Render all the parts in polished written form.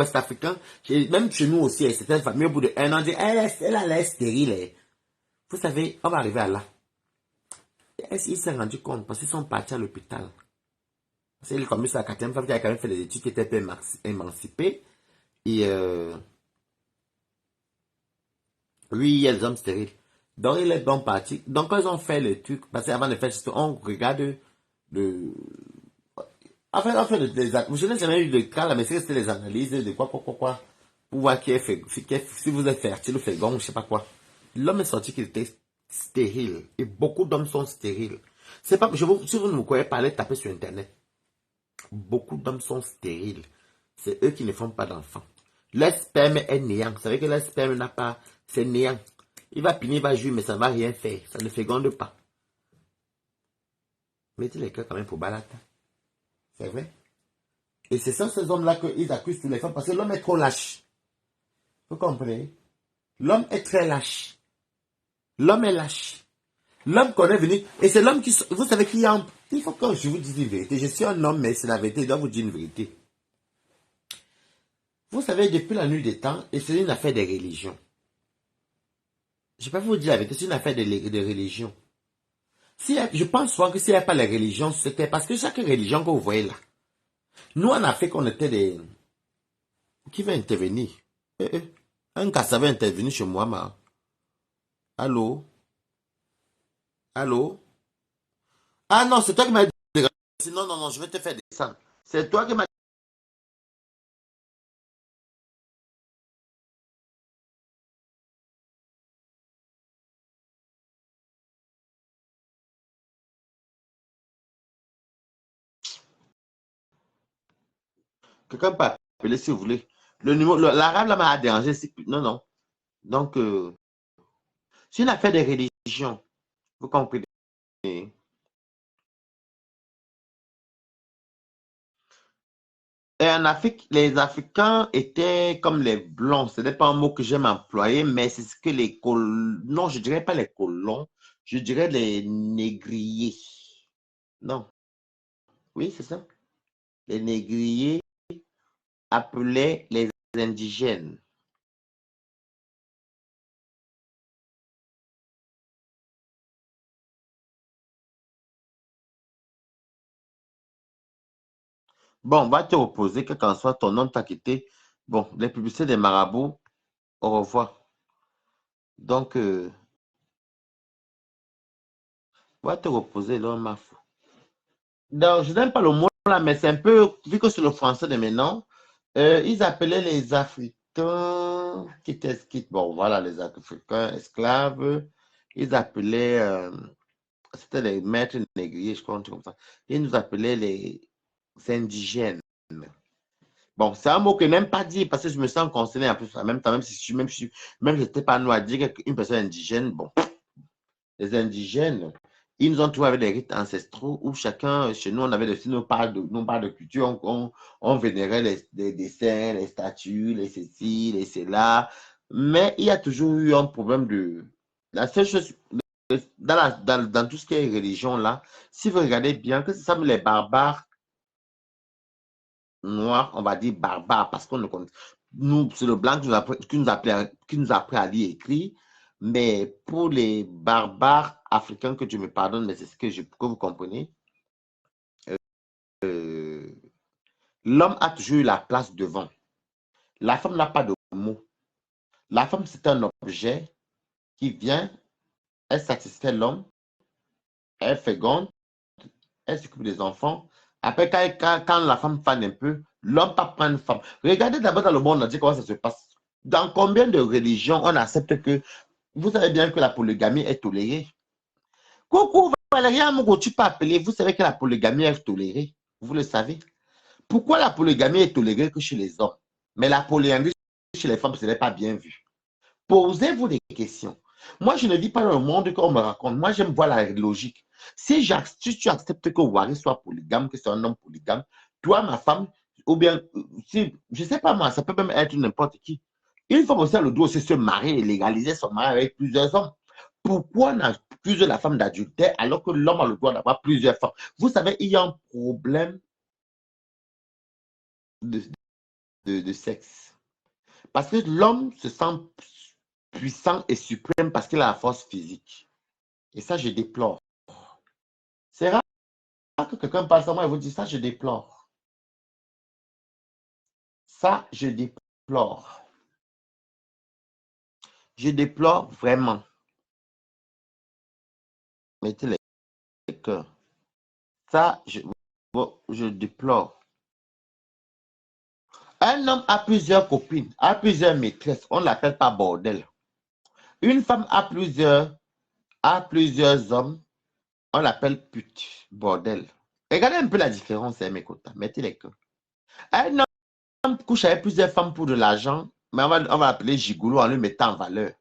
l'Ouest africain, même chez nous aussi, il y a certaines familles, au bout de 1 an, disent, elle a l'air stérile. Vous savez, on va arriver à là. Il s'est rendu compte parce qu'ils sont partis à l'hôpital. C'est comme ça, la quatrième femme qui a quand même fait des études, qui était un peu émancipée. Et lui, il y a des hommes stériles. Donc, il est bon parti. Donc, quand ils ont fait le truc, parce qu'avant de faire, on regarde le. En fait, je n'ai jamais eu de cas là, mais c'était les analyses de quoi, pour voir si vous êtes fertile ou fécond, je sais pas quoi. L'homme est sorti qu'il était stérile. Et beaucoup d'hommes sont stériles. C'est pas, si vous ne me croyez pas, allez taper sur Internet. Beaucoup d'hommes sont stériles. C'est eux qui ne font pas d'enfants. Leur sperme est néant. Vous savez que leur sperme n'a pas, c'est néant. Il va pinir, il va jouir, mais ça ne va rien faire. Ça ne féconde pas. Mettez les cœurs quand même pour Balata. C'est vrai. Et c'est ça, ces hommes-là, qu'ils accusent tous les femmes parce que l'homme est trop lâche. Vous comprenez? L'homme est très lâche. L'homme est lâche. L'homme connaît venir. Et c'est l'homme qui. Vous savez qu'il y a un. Il faut que je vous dise une vérité. Je suis un homme, mais c'est la vérité. Je dois vous dire une vérité. Vous savez, depuis la nuit des temps, et c'est une affaire de religion. Je ne vais pas vous dire la vérité, c'est une affaire de religion. Je pense souvent que s'il n'y a pas la religion, c'était parce que chaque religion que vous voyez là, nous en Afrique, on était des. Qui va intervenir? Un Kassa va intervenir chez moi, ma. Allô? Allô? Ah non, c'est toi qui m'as dit. Non, non, non, je vais te faire descendre. C'est toi qui m'as dit. Quelqu'un peut appeler si vous voulez. Le numéro, l'arabe là m'a dérangé. Non, non. Donc, c'est une affaire de religion. Vous comprenez? Et en Afrique, les Africains étaient comme les blancs. Ce n'est pas un mot que j'aime employer, mais c'est ce que les colons. Non, je dirais pas les colons. Je dirais les négriers. Non, oui, c'est ça. Les négriers appelaient les indigènes. Bon, on va te reposer, quel qu'en soit ton nom t'a quitté. Bon, les publicités des marabouts, au revoir. Donc, on va te reposer, là, ma foi. Donc, je n'aime pas le mot là, mais c'est un peu, vu que c'est le français de maintenant, ils appelaient les Africains bon, voilà, les Africains esclaves, ils appelaient, c'était les maîtres négriers, je crois, un truc comme ça. Ils nous appelaient les indigènes. Bon, c'est un mot que je n'aime pas dire parce que je me sens concerné en plus en même temps, même si je n'étais pas noir, dire qu'une personne indigène, bon, les indigènes, ils nous ont trouvé avec des rites ancestraux où chacun, chez nous, on avait aussi nos parts de culture, on vénérait les dessins, les statues, les ceci, les cela, mais il y a toujours eu un problème de. La seule chose, dans tout ce qui est religion là, si vous regardez bien, que ce sont les barbares noirs, on va dire barbares, parce qu'on ne connaît. Nous, c'est le blanc qui nous a appris à lire et écrire, mais pour les barbares africains, que Dieu me pardonne, mais c'est ce que vous comprenez, euh, l'homme a toujours eu la place devant. La femme n'a pas de mot. La femme, c'est un objet qui vient, elle satisfait l'homme, elle féconde, elle s'occupe des enfants. Après, quand la femme fane un peu, l'homme pas prendre une femme. Regardez d'abord dans le monde entier comment ça se passe. Dans combien de religions on accepte que vous savez bien que la polygamie est tolérée? Coucou Valérie Amogo, tu peux appeler, vous savez que la polygamie est tolérée. Vous le savez. Pourquoi la polygamie est tolérée que chez les hommes? Mais la polygamie chez les femmes, ce n'est pas bien vu. Posez-vous des questions. Moi, je ne vis pas dans le monde qu'on me raconte. Moi, j'aime voir la logique. Si tu acceptes que Wari soit polygame, que c'est un homme polygame, toi, ma femme, ou bien, si, je ne sais pas moi, ça peut même être n'importe qui. Une femme aussi a le droit de se marier et légaliser son mariage avec plusieurs hommes. Pourquoi on accuse la femme d'adultère alors que l'homme a le droit d'avoir plusieurs femmes? Vous savez, il y a un problème de, de sexe. Parce que l'homme se sent puissant et suprême parce qu'il a la force physique. Et ça, je déplore. C'est rare que quelqu'un passe à moi et vous dit ça, je déplore. Ça, je déplore. Je déplore vraiment. Mettez les cœurs. Ça, je déplore. Un homme a plusieurs copines, a plusieurs maîtresses. On ne l'appelle pas bordel. Une femme a plusieurs hommes. On l'appelle pute, bordel. Regardez un peu la différence, hein, mes quotas. Mettez les cœurs. Un homme couche avec plusieurs femmes pour de l'argent, mais on va l'appeler gigolo en le mettant en valeur.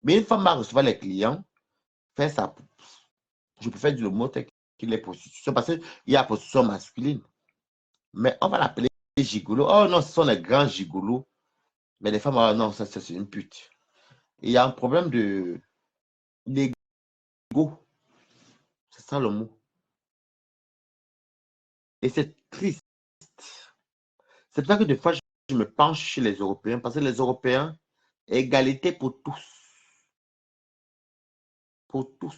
Mais une femme va recevoir les clients, faire ça. Je préfère dire le mot qu'il est prostitution, parce qu'il y a prostitution masculine. Mais on va l'appeler gigolo. Oh non, ce sont les grands gigolos. Mais les femmes, oh non, ça c'est une pute. Il y a un problème d'ego. C'est ça le mot. Et c'est triste. C'est pour ça que des fois, je me penche chez les Européens, parce que les Européens, égalité pour tous. Pour tous.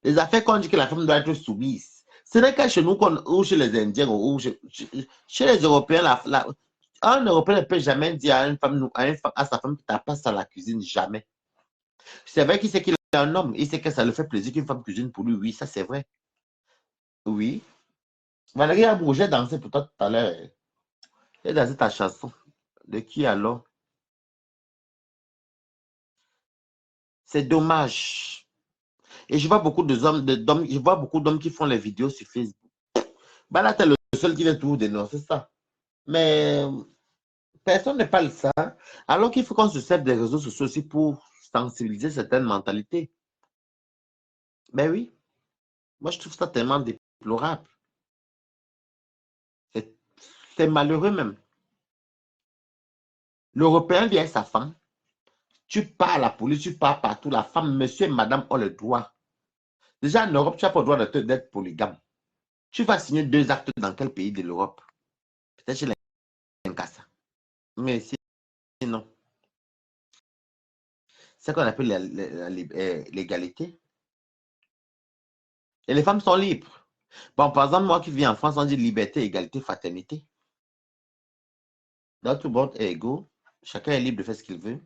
Les affaires qu'on dit que la femme doit être soumise. Ce n'est que chez nous ou chez les Indiens ou chez les Européens, un Européen ne peut jamais dire à sa femme, t'as pas à la cuisine, jamais. C'est vrai qu'il sait qu'il est un homme, il sait que ça le fait plaisir qu'une femme cuisine pour lui, oui, ça c'est vrai. Oui. Valérie Abrou, j'ai dansé pour toi tout à l'heure. J'ai dansé ta chanson. De qui alors? C'est dommage. Et je vois beaucoup je vois beaucoup d'hommes qui font les vidéos sur Facebook. Bah là, t'es le seul qui vient toujours dénoncer ça. Mais personne ne parle de ça. Alors qu'il faut qu'on se serve des réseaux sociaux aussi pour sensibiliser certaines mentalités. Mais oui, moi je trouve ça tellement déplorable. C'est malheureux même. L'Européen vient avec sa femme. Tu pars à la police, tu pars partout. La femme, monsieur et madame ont le droit. Déjà en Europe, tu n'as pas le droit d'être polygame. Tu vas signer 2 actes dans quel pays de l'Europe? Peut-être chez les Nkassa. Mais sinon, c'est ce qu'on appelle l'égalité. Et les femmes sont libres. Bon, par exemple, moi qui vis en France, on dit liberté, égalité, fraternité. Dans tout le monde est égaux. Chacun est libre de faire ce qu'il veut.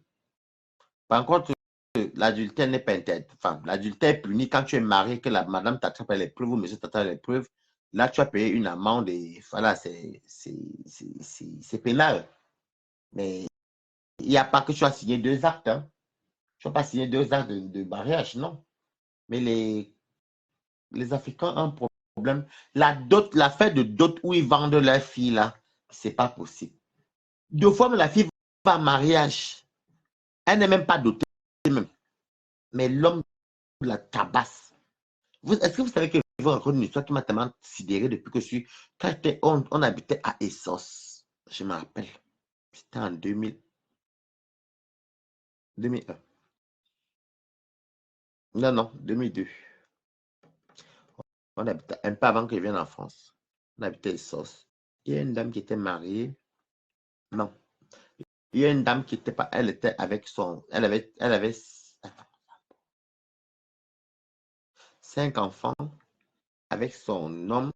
Par contre, l'adultère n'est pas interdit. Enfin, l'adultère est puni quand tu es marié, que la madame t'attrape à l'épreuve ou monsieur t'attrape à l'épreuve. Là, tu as payé une amende et voilà, c'est pénal. Mais il n'y a pas que tu as signé 2 actes. Hein. Tu n'as pas signé 2 actes de mariage, non. Mais les Africains ont un problème. L'affaire de dot où ils vendent leurs filles, là, c'est pas possible. 2 fois, la fille va en mariage. Elle n'est même pas dotée. Même. Mais l'homme la tabasse. Est-ce que vous savez que je vous raconte une histoire qui m'a tellement sidéré depuis que je suis. Quand on habitait à Essos, je me rappelle. C'était en 2001. Non, 2002. On habitait un peu avant que je vienne en France. On habitait Essos. Il y a une dame qui était mariée. Non. Il y a une dame qui était pas. Elle était avec son. Elle avait 5 enfants avec son homme.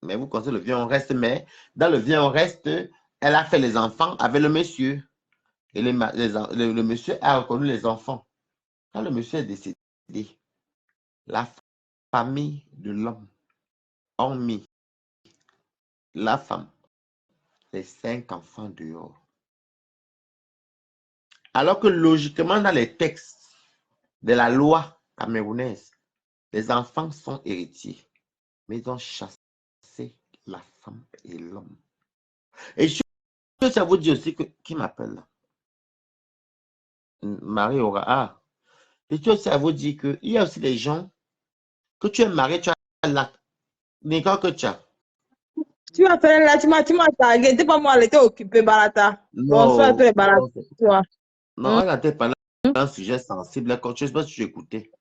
Mais vous connaissez le vieux, on reste. Mais dans le vieux, on reste. Elle a fait les enfants avec le monsieur. Et le monsieur a reconnu les enfants. Quand le monsieur est décédé, la famille de l'homme a mis la femme, les 5 enfants dehors. Alors que logiquement, dans les textes de la loi camerounaise, les enfants sont héritiers. Mais ils ont chassé la femme et l'homme. Et je ça vous dit aussi que, qui m'appelle là? Marie Aura. Ah. Et tu sais, ça vous dit qu'il y a aussi des gens que tu es marié, tu as l'acte. Nicole que tu as. Tu m'as fait là, tu m'as tagué. T'es pas moi, elle était occupée, Barata. Bonsoir, toi, Barata. Non, elle n'était pas là. Un sujet sensible. Je ne sais pas si tu écoutais.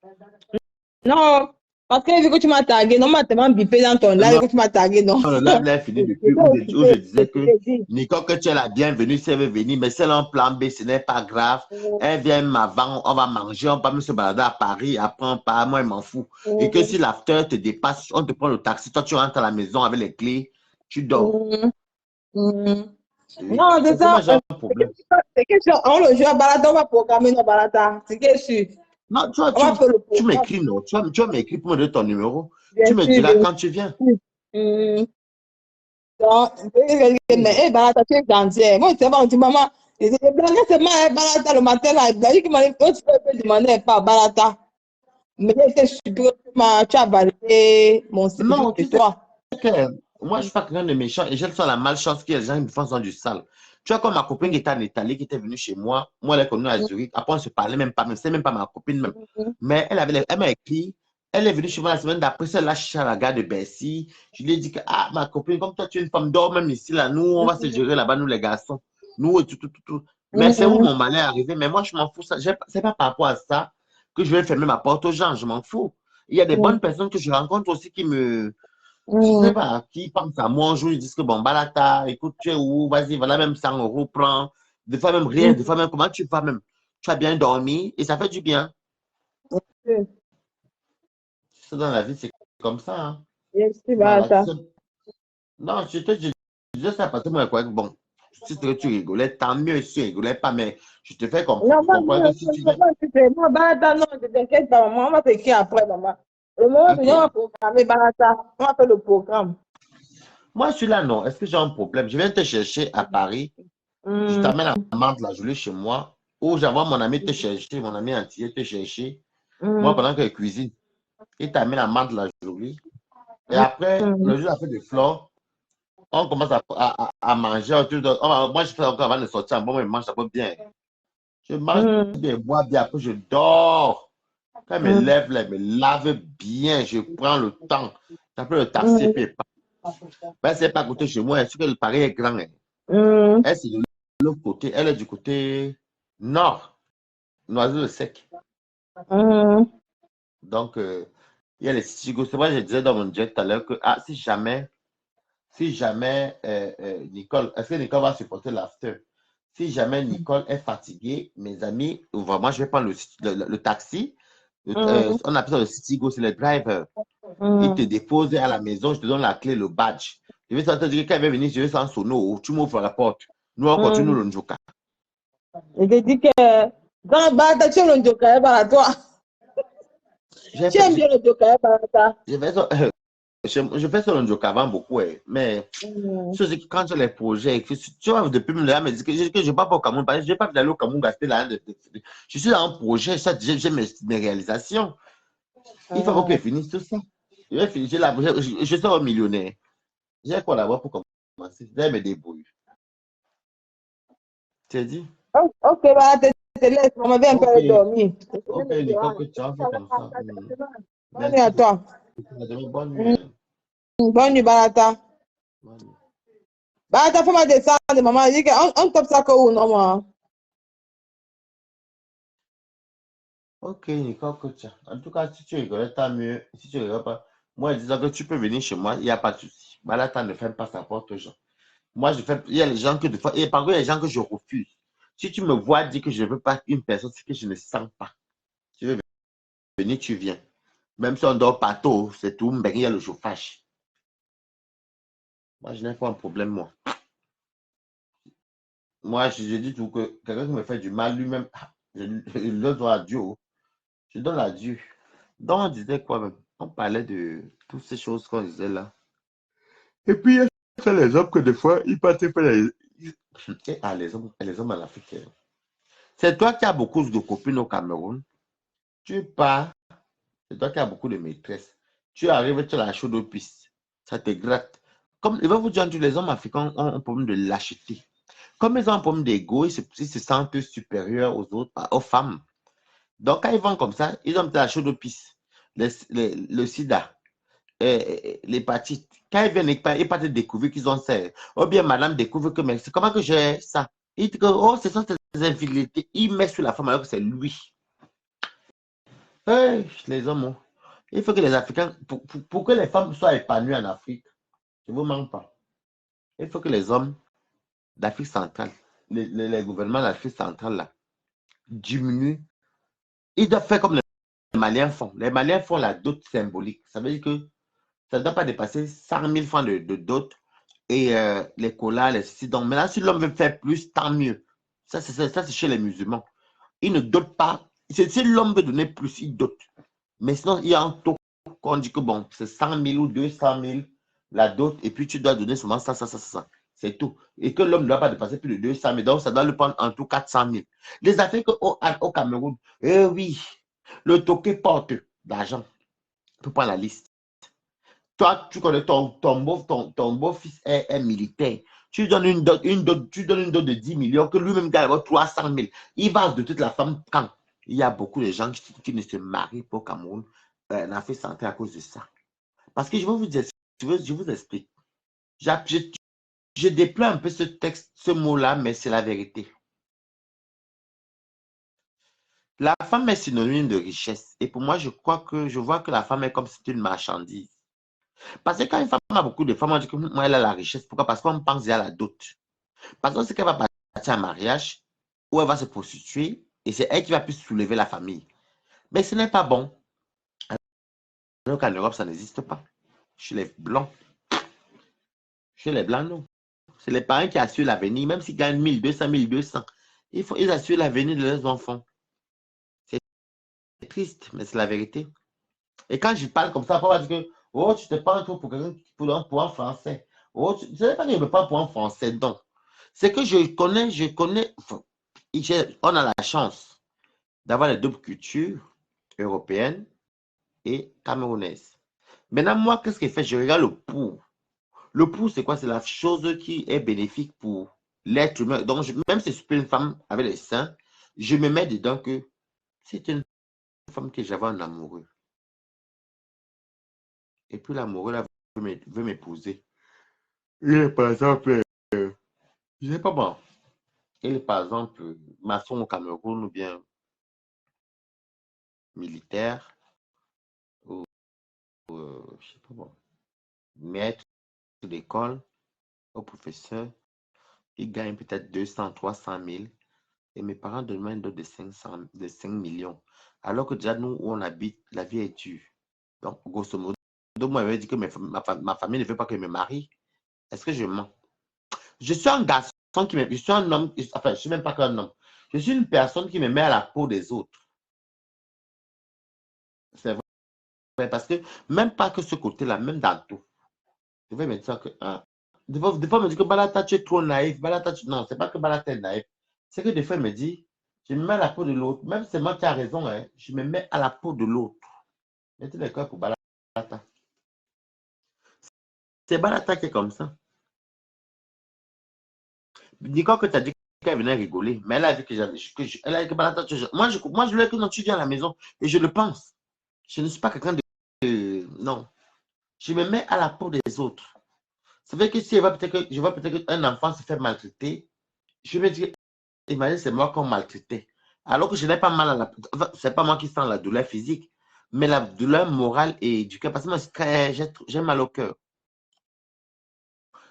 Non, Parce que vu que tu m'as tagué, non, tellement bipé dans ton live Non, que tu m'as tagué, non. le live là est fini depuis J'étais où je occupée, disais je que t'ai dit. Nicole, que tu es la bienvenue si elle veut venir, mais si elle a un plan B, ce n'est pas grave. Elle vient m'avant, on va manger, on va même se balader à Paris, après on part, moi je m'en fous. Et que si l'after te dépasse, on te prend le taxi, toi tu rentres à la maison avec les clés, tu dors. Mm, mm. Oui. Non, c'est Parce que moi ça. j'ai un problème. C'est que si on le joue à Balata, on va programmer nos Balata. C'est que sûr. Non, On va faire le tu programme. m'écris, non? Tu vas m'écrire pour me donner ton numéro. Bien Tu me sûr, diras bien quand tu viens. sûr. Mm. Donc, mais, Oui. Balata, tu es gentil. Moi, je sais pas, on dit, maman, je blaguais seulement à Balata le matin, là. Il a dit que tu peux demander pas à Balata. Mais j'étais surpris que tu as validé mon séjour Non, de tu sais toi. que moi, je suis pas quelqu'un de méchant et j'ai le la malchance que les gens me font du sale. Tu vois, comme ma copine qui était en Italie, qui était venue chez moi, elle est connue à Zurich. Après, on se parlait même pas, même, c'est même pas ma copine même. Mais elle m'a écrit, elle est venue chez moi la semaine d'après, elle l'a cherché à la gare de Bercy. Je lui ai dit que, ah, ma copine, comme toi, tu es une femme d'or, même ici, là, nous, on va se gérer là-bas, nous, les garçons. Nous, et tout, tout, tout, tout. Mais c'est où mon malheur est arrivé. Mais moi, je m'en fous. C'est pas par rapport à ça que je vais fermer ma porte aux gens. Je m'en fous. Il y a des bonnes personnes que je rencontre aussi qui me, je sais pas, qui pensent à moi un jour, ils disent que bon, Balata, écoute, tu es où? Vas-y, voilà, même 100 euros, prends. Des fois même rien, des fois même comment tu vas même. Tu as bien dormi et ça fait du bien. C'est dans la vie, c'est comme ça. Hein. Yes, Dans la vie, Balata. non, je disais ça parce que moi, quoi, bon, si c'est que tu rigolais, tant mieux si tu rigolais pas, mais je te fais Non, comprendre que si tu viens. moi, Barata, non, ne t'inquiète pas, maman, on va t'écrire après, maman. Le moment venu, on va Ok. programmer Barata, on va faire le programme. Moi, je suis là, non. Est-ce que j'ai un problème? Je viens te chercher à Paris. Je Hum, t'amène à Mantes la journée chez moi. Ou j'envoie mon ami te chercher, mon ami entier te chercher. Moi, hum, pendant que je cuisine, il t'amène à Mantes la journée. Et après, hum, le jour de la fête de flore, on commence à manger. Moi, je fais encore avant de sortir. Bon, moi, je mange ça bien. Je mange hum, bien, je bois bien. Après, je dors. Quand je me hum, lève, là, je me lave bien. Je prends le temps. J'appelle le taxi et hum, puis je pars. Ben, c'est pas à côté de chez moi. Est-ce que le Paris est grand? Hein. hum, Elle, c'est de l'autre côté. Elle est du côté nord, Noisy-le-Sec. hum, Donc, il y a les Stigo. C'est vrai, je disais dans mon jet tout à l'heure que ah, si jamais Nicole, est-ce que Nicole va supporter l'after? Si jamais Nicole est fatiguée, mes amis, vraiment, je vais prendre le taxi. hum, On appelle ça le Citigo, c'est le driver. Il te hum. dépose à la maison, je te donne la clé, le badge. Je vais te dire que quand elle va venir, je vais sans sono, tu m'ouvres la porte. Nous, on continue Hum. le Njoka. Je te dis que dans Barata, tu aimes le Joker, Barata. J'ai Tu fait, aimes bien le Joker, Barata. j'ai fait ça, je fais ça le Njoka avant beaucoup, mais Hum, c'est que quand j'ai les projets, tu vois, depuis le là, me dit que je ne vais pas au Cameroun, parce que je n'ai pas d'aller au Cameroun gaspiller là. Je suis dans un projet, ça, j'ai mes réalisations. Il faut que je finisse tout ça. Je vais finir, je serai un millionnaire. J'ai quoi là-bas pour commencer? Je vais me débrouiller. Tu as dit? Ok, Barata, je te laisse, on va un peu Ok, dormir. Je te ok, laisse le Nicole, soir. que tu as fait comme ça. Bonne nuit à Merci toi. beaucoup. Bonne nuit. Hum, Hein. bonne nuit, Barata. Bonne nuit. Barata, fais-moi descendre, maman. Elle dit qu'on top ça où, non, moi. Ok, Nicole, que tu as. En tout cas, si tu rigoles, tant mieux. Si tu rigoles pas, moi, je disais que tu peux venir chez moi, il n'y a pas de souci. Balata ne ferme pas sa porte aux gens. Moi, il y a les gens que des fois, et par contre, il y a les gens que je refuse. Si tu me vois dire que je ne veux pas une personne, c'est que je ne sens pas. Tu veux venir, tu viens. Même si on dort pas tôt, c'est tout, mais il y a le chauffage. Moi, je n'ai pas un problème, moi. Moi, je dis tout que quelqu'un qui me fait du mal lui-même, je le dois à Dieu. Je donne à Dieu. Donc, on disait quoi même? On parlait de toutes ces choses qu'on disait là. Et puis, il y a les hommes que des fois, ils partent faire les. Et, ah, les hommes en Afrique. Hein. C'est toi qui as beaucoup de copines au Cameroun. Tu pars, c'est toi qui as beaucoup de maîtresses. Tu arrives, tu as la chaude aux pistes. Ça te gratte. Comme, il va vous dire, les hommes africains ont un problème de lâcheté. Comme ils ont un problème d'ego, ils se sentent supérieurs aux autres, aux femmes. Donc, quand ils vont comme ça, ils ont la chaude aux pistes. Le sida, l'hépatite. Quand ils viennent, ils partent découvrir qu'ils ont ça. Ou bien madame découvre que, mais c'est comment que j'ai ça? Il dit que, oh, ce sont ces infidélités. Il met sur la femme alors que c'est lui. Hey, les hommes, oh. Il faut que les Africains, pour que les femmes soient épanouies en Afrique, je ne vous manque pas. Il faut que les hommes d'Afrique centrale, les gouvernements d'Afrique centrale, là, diminuent. Ils doivent faire comme les Maliens font. Les Maliens font la dot symbolique. Ça veut dire que ça ne doit pas dépasser 100 000 francs de dot et les colas, les ceci. Donc maintenant, si l'homme veut faire plus, tant mieux. Ça, c'est chez les musulmans. Ils ne dotent pas. Si l'homme veut donner plus, il dote. Mais sinon, il y a un taux qu'on dit que bon, c'est 100 000 ou 200 000 la dot, et puis tu dois donner seulement ça, ça, ça, ça, ça. C'est tout. Et que l'homme ne doit pas dépasser plus de 200 000. Donc, ça doit le prendre en tout 400 000. Les Africains au Cameroun, eh oui, le toqué porte d'argent. Tu prends la liste. Toi, tu connais ton beau-fils est militaire. Tu lui donnes tu donnes une dot de 10 millions que lui-même gagne 300 000. Il va de toute la femme quand il y a beaucoup de gens qui ne se marient pas au Cameroun, en Afrique centrale à cause de ça. Parce que je vais vous dire, je vous explique. Je déploie un peu ce texte, ce mot-là, mais c'est la vérité. La femme est synonyme de richesse. Et pour moi, je vois que la femme est comme si c'était une marchandise. Parce que quand une femme a beaucoup de femmes, on dit que moi, elle a la richesse. Pourquoi? Parce qu'on pense à la dot. Parce qu'on sait qu'elle va partir en mariage ou elle va se prostituer et c'est elle qui va plus soulever la famille. Mais ce n'est pas bon. Alors qu'en Europe, ça n'existe pas. Chez les Blancs. Chez les Blancs, non. C'est les parents qui assurent l'avenir, même s'ils gagnent 1200, 1200. Ils assurent l'avenir de leurs enfants. C'est triste, mais c'est la vérité. Et quand je parle comme ça, on va dire que oh, tu te prends trop pour quelqu'un pour un français. Oh, ce n'est pas que je me prends pour un français, donc. C'est que enfin, on a la chance d'avoir les doubles cultures européennes et camerounaises. Maintenant, moi, qu'est-ce que je fais? Je regarde le pour. Le pour, c'est quoi? C'est la chose qui est bénéfique pour l'être humain. Donc, même si c'est une femme avec les seins, je me mets dedans que c'est une femme que j'avais en amoureux. Et puis l'amoureux là veut m'épouser. Il est par exemple, je sais pas bon, il est par exemple maçon au Cameroun ou bien militaire ou je sais pas bon, maître d'école ou professeur. Il gagne peut-être 200, 300 000 et mes parents donnent une dot de 5 millions. Alors que déjà nous où on habite, la vie est dure. Donc grosso modo, moi je dit que ma famille ne veut pas que je me marie. Est-ce que je mens? Je suis un garçon je suis un homme, enfin, je ne suis même pas qu'un homme. Je suis une personne qui me met à la peau des autres. C'est vrai, parce que même pas que ce côté-là, même dans tout. Je vais me dire que, des fois, on me dit que Balata, tu es trop naïf. Balata, non, c'est pas que Balata est naïf. C'est que des fois, il me dit, je me mets à la peau de l'autre. Même si c'est moi qui a raison, hein, je me mets à la peau de l'autre. Mettez les cœurs pour Balata. C'est Balata qui est comme ça. Dis quoi que tu as dit qu'elle venait rigoler, mais elle a dit que j'avais. Elle a dit que Balata, moi, je lui ai dit que non, tu viens à la maison et je le pense. Je ne suis pas quelqu'un de. Non. Je me mets à la peau des autres. Ça veut dire que si je vois peut-être qu'un enfant se fait maltraiter, je me dis, imagine, c'est moi qu'on maltraitait. Alors que je n'ai pas mal à la. Enfin, c'est pas moi qui sens la douleur physique, mais la douleur morale et du cœur. Parce que moi, j'ai mal au cœur.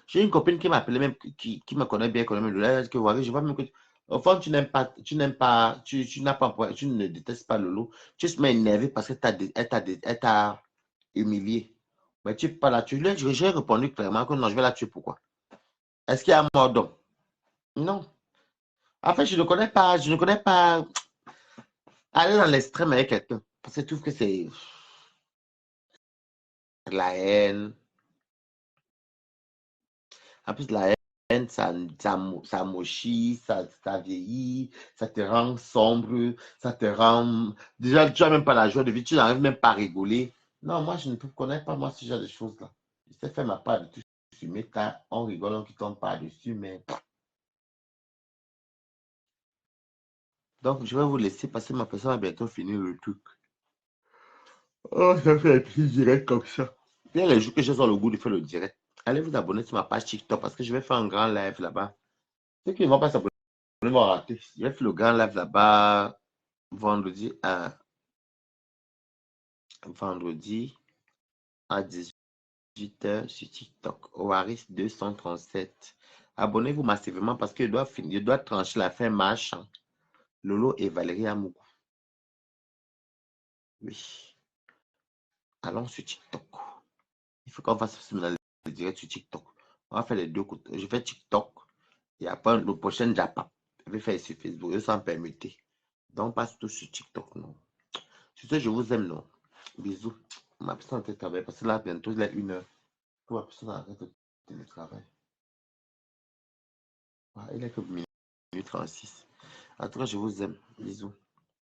J'ai une copine qui m'a appelé, même qui me connaît bien, connaît mes douleurs. Elle dit que, ouais, je vois même que. Au fond, tu n'aimes pas, tu n'as pas, tu ne détestes pas Lolo. Tu te mets énervé parce qu'elle t'a humilié. Mais tu pas la tuer. J'ai répondu clairement que non, je vais la tuer. Pourquoi? Est-ce qu'il y a un mort d'homme? Non. En fait, je ne connais pas aller dans l'extrême avec quelqu'un. Parce que je trouve que c'est la haine. En plus, la haine, ça mochit, ça vieillit, ça te rend sombre, ça te rend. Déjà, tu n'as même pas la joie de vivre, tu n'arrives même pas à rigoler. Non, moi, je ne connais pas, moi, ce genre de choses-là. Je sais faire ma part de tout sur mes tas, on rigole, on qui tombe par-dessus, mais. Donc, je vais vous laisser passer ma personne va bientôt finir le truc. Oh, ça fait un petit direct comme ça. Il y a les jours que j'ai le goût de faire le direct. Allez vous abonner sur ma page TikTok parce que je vais faire un grand live là-bas. Ceux qui ne vont pas s'abonner vont rater. Je vais faire le grand live là-bas vendredi vendredi à 18h sur TikTok. Oaris 237. Abonnez-vous massivement parce que je dois trancher la fin mars. Lolo et Valérie Amoukou. Oui. Allons sur TikTok. Il faut qu'on fasse le direct sur TikTok. On va faire les deux côtés. Je fais TikTok. Et après, le prochain Japa. Je vais faire sur Facebook. Je s'en permettre. Donc, passe tout sur TikTok. Non. Sur ce, je vous aime. Non. Bisous. Ma personne est travail parce que là, bientôt, il est 1h. Ma personne arrête de télétravail. Il est que minuit 36. En tout cas, je vous aime. Bisous.